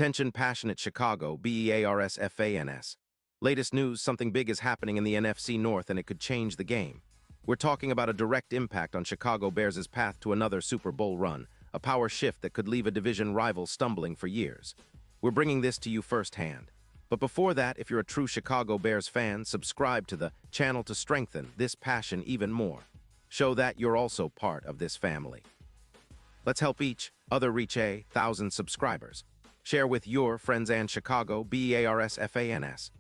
Attention passionate Chicago, Bears fans. Latest news, something big is happening in the NFC North and it could change the game. We're talking about a direct impact on Chicago Bears' path to another Super Bowl run, a power shift that could leave a division rival stumbling for years. We're bringing this to you firsthand. But before that, if you're a true Chicago Bears fan, subscribe to the channel to strengthen this passion even more. Show that you're also part of this family. Let's help each other reach 1,000 subscribers. Share with your friends and Chicago Bears fans.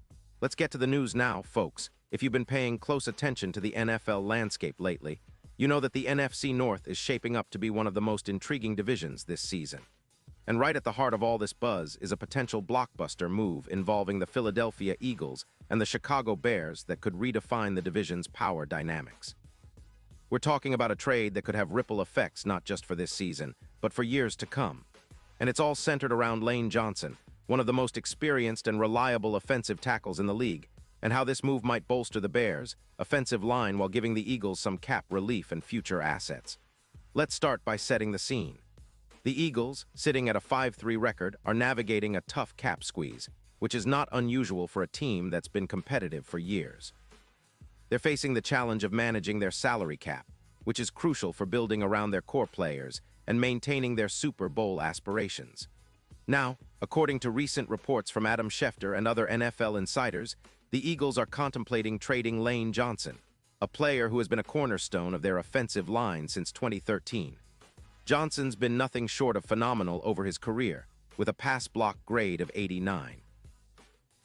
Let's get to the news now, folks. If you've been paying close attention to the NFL landscape lately, you know that the NFC North is shaping up to be one of the most intriguing divisions this season. And right at the heart of all this buzz is a potential blockbuster move involving the Philadelphia Eagles and the Chicago Bears that could redefine the division's power dynamics. We're talking about a trade that could have ripple effects not just for this season, but for years to come. And it's all centered around Lane Johnson, one of the most experienced and reliable offensive tackles in the league, and how this move might bolster the Bears' offensive line while giving the Eagles some cap relief and future assets. Let's start by setting the scene. The Eagles, sitting at a 5-3 record, are navigating a tough cap squeeze, which is not unusual for a team that's been competitive for years. They're facing the challenge of managing their salary cap, which is crucial for building around their core players and maintaining their Super Bowl aspirations. Now, according to recent reports from Adam Schefter and other NFL insiders, the Eagles are contemplating trading Lane Johnson, a player who has been a cornerstone of their offensive line since 2013. Johnson's been nothing short of phenomenal over his career, with a pass block grade of 89.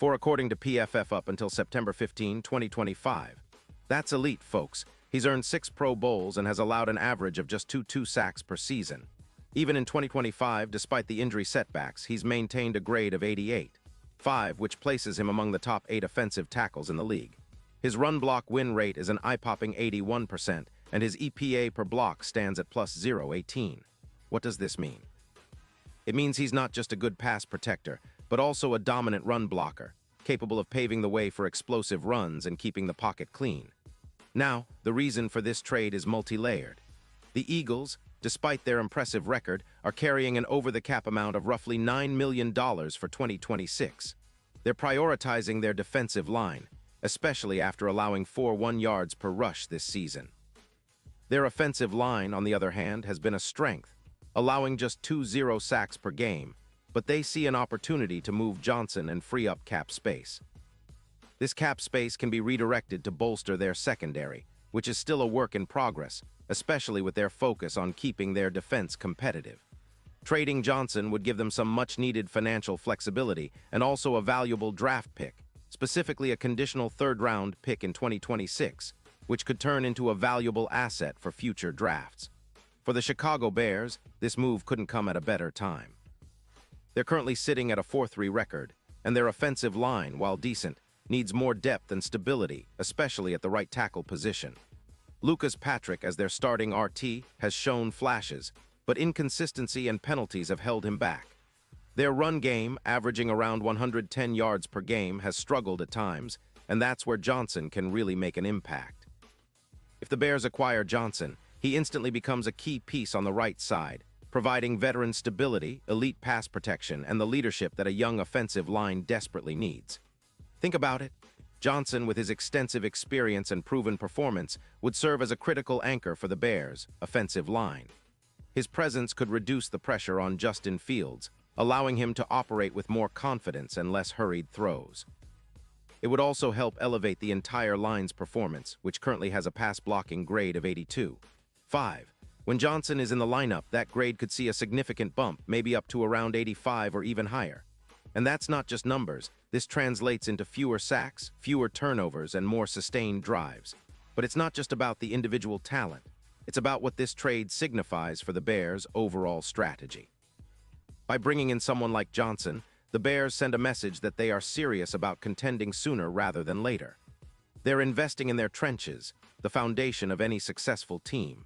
According to PFF up until September 15, 2025. That's elite, folks. He's earned 6 Pro Bowls and has allowed an average of just 2 sacks per season. Even in 2025, despite the injury setbacks, he's maintained a grade of 88.5, which places him among the top 8 offensive tackles in the league. His run block win rate is an eye-popping 81%, and his EPA per block stands at plus 0.18. What does this mean? It means he's not just a good pass protector, but also a dominant run blocker, capable of paving the way for explosive runs and keeping the pocket clean. Now, the reason for this trade is multi-layered. The Eagles, despite their impressive record, are carrying an over-the-cap amount of roughly $9 million for 2026. They're prioritizing their defensive line, especially after allowing 4 yards per rush this season. Their offensive line, on the other hand, has been a strength, allowing just 2 sacks per game, but they see an opportunity to move Johnson and free up cap space. This cap space can be redirected to bolster their secondary, which is still a work in progress, especially with their focus on keeping their defense competitive. Trading Johnson would give them some much-needed financial flexibility and also a valuable draft pick, specifically a conditional third-round pick in 2026, which could turn into a valuable asset for future drafts. For the Chicago Bears, this move couldn't come at a better time. They're currently sitting at a 4-3 record, and their offensive line, while decent, needs more depth and stability, especially at the right tackle position. Lucas Patrick, as their starting RT, has shown flashes, but inconsistency and penalties have held him back. Their run game, averaging around 110 yards per game, has struggled at times, and that's where Johnson can really make an impact. If the Bears acquire Johnson, he instantly becomes a key piece on the right side, providing veteran stability, elite pass protection, and the leadership that a young offensive line desperately needs. Think about it. Johnson, with his extensive experience and proven performance, would serve as a critical anchor for the Bears' offensive line. His presence could reduce the pressure on Justin Fields, allowing him to operate with more confidence and less hurried throws. It would also help elevate the entire line's performance, which currently has a pass-blocking grade of 82.5. When Johnson is in the lineup, that grade could see a significant bump, maybe up to around 85 or even higher. And that's not just numbers. This translates into fewer sacks, fewer turnovers, and more sustained drives. But it's not just about the individual talent. It's about what this trade signifies for the Bears' overall strategy. By bringing in someone like Johnson, the Bears send a message that they are serious about contending sooner rather than later. They're investing in their trenches, the foundation of any successful team.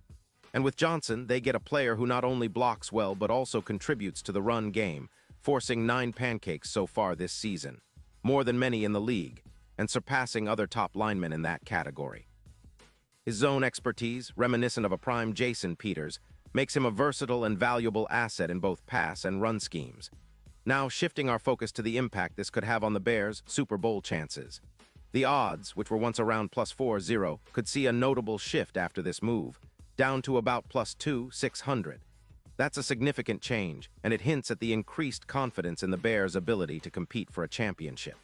And with Johnson, they get a player who not only blocks well but also contributes to the run game, forcing 9 pancakes so far this season, more than many in the league, and surpassing other top linemen in that category. His zone expertise, reminiscent of a prime Jason Peters, makes him a versatile and valuable asset in both pass and run schemes. Now, shifting our focus to the impact this could have on the Bears' Super Bowl chances. The odds, which were once around +4-0, could see a notable shift after this move, down to about +2-600. That's a significant change, and it hints at the increased confidence in the Bears' ability to compete for a championship.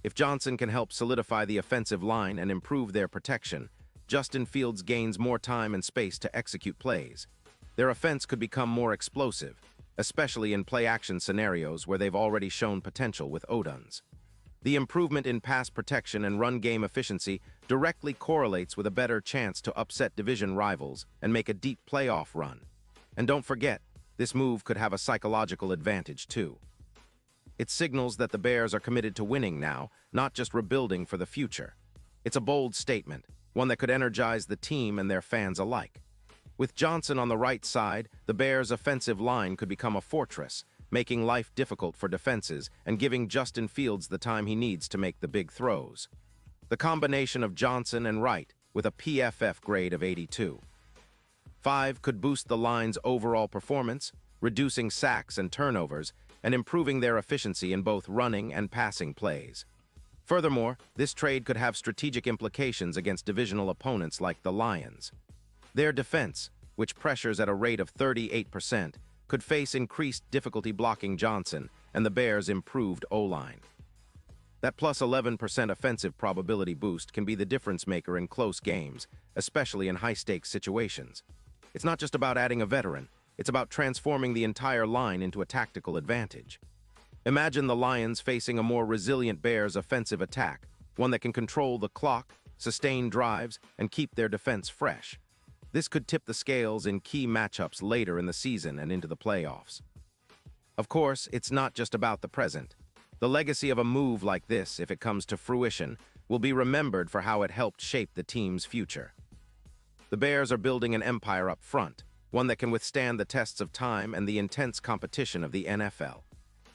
If Johnson can help solidify the offensive line and improve their protection, Justin Fields gains more time and space to execute plays. Their offense could become more explosive, especially in play-action scenarios where they've already shown potential with Oduns. The improvement in pass protection and run game efficiency directly correlates with a better chance to upset division rivals and make a deep playoff run. And don't forget, this move could have a psychological advantage too. It signals that the Bears are committed to winning now, not just rebuilding for the future. It's a bold statement, one that could energize the team and their fans alike. With Johnson on the right side, the Bears' offensive line could become a fortress, making life difficult for defenses and giving Justin Fields the time he needs to make the big throws. The combination of Johnson and Wright, with a PFF grade of 82.5, could boost the line's overall performance, reducing sacks and turnovers, and improving their efficiency in both running and passing plays. Furthermore, this trade could have strategic implications against divisional opponents like the Lions. Their defense, which pressures at a rate of 38%, could face increased difficulty blocking Johnson and the Bears' improved O-line. That plus 11% offensive probability boost can be the difference maker in close games, especially in high-stakes situations. It's not just about adding a veteran, it's about transforming the entire line into a tactical advantage. Imagine the Lions facing a more resilient Bears offensive attack, one that can control the clock, sustain drives, and keep their defense fresh. This could tip the scales in key matchups later in the season and into the playoffs. Of course, it's not just about the present. The legacy of a move like this, if it comes to fruition, will be remembered for how it helped shape the team's future. The Bears are building an empire up front, one that can withstand the tests of time and the intense competition of the NFL.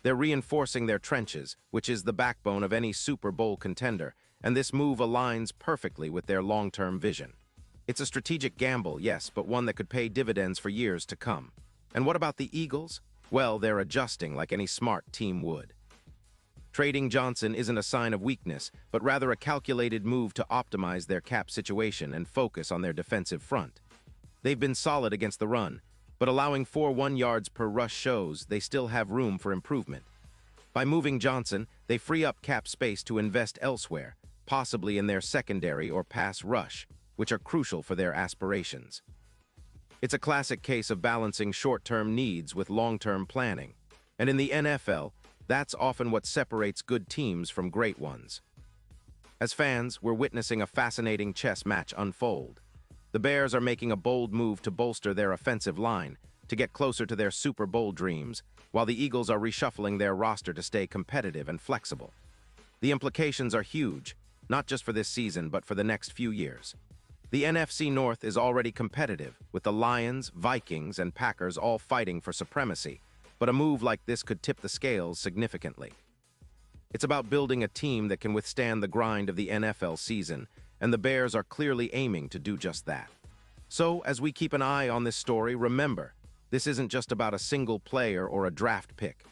They're reinforcing their trenches, which is the backbone of any Super Bowl contender, and this move aligns perfectly with their long-term vision. It's a strategic gamble, yes, but one that could pay dividends for years to come. And what about the Eagles? Well, they're adjusting like any smart team would. Trading Johnson isn't a sign of weakness, but rather a calculated move to optimize their cap situation and focus on their defensive front. They've been solid against the run, but allowing 4.1 yards per rush shows they still have room for improvement. By moving Johnson, they free up cap space to invest elsewhere, possibly in their secondary or pass rush, which are crucial for their aspirations. It's a classic case of balancing short-term needs with long-term planning, and in the NFL, that's often what separates good teams from great ones. As fans, we're witnessing a fascinating chess match unfold. The Bears are making a bold move to bolster their offensive line, to get closer to their Super Bowl dreams, while the Eagles are reshuffling their roster to stay competitive and flexible. The implications are huge, not just for this season, but for the next few years. The NFC North is already competitive, with the Lions, Vikings, and Packers all fighting for supremacy, but a move like this could tip the scales significantly. It's about building a team that can withstand the grind of the NFL season, and the Bears are clearly aiming to do just that. So, as we keep an eye on this story, remember, this isn't just about a single player or a draft pick.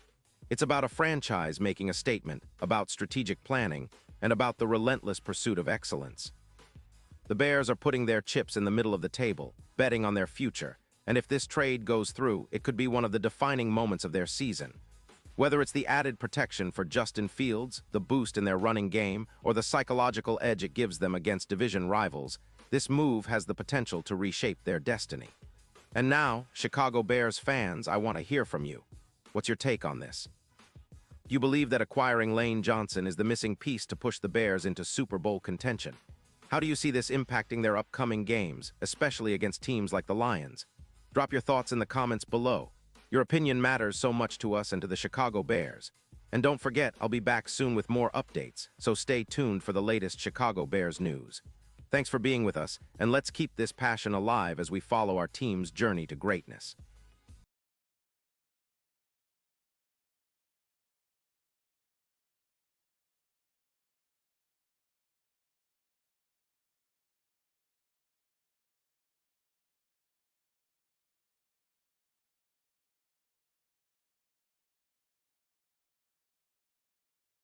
It's about a franchise making a statement, about strategic planning, and about the relentless pursuit of excellence. The Bears are putting their chips in the middle of the table, betting on their future, and if this trade goes through, it could be one of the defining moments of their season. Whether it's the added protection for Justin Fields, the boost in their running game, or the psychological edge it gives them against division rivals, this move has the potential to reshape their destiny. And now, Chicago Bears fans, I want to hear from you. What's your take on this? Do you believe that acquiring Lane Johnson is the missing piece to push the Bears into Super Bowl contention? How do you see this impacting their upcoming games, especially against teams like the Lions? Drop your thoughts in the comments below. Your opinion matters so much to us and to the Chicago Bears. And don't forget, I'll be back soon with more updates, so stay tuned for the latest Chicago Bears news. Thanks for being with us, and let's keep this passion alive as we follow our team's journey to greatness.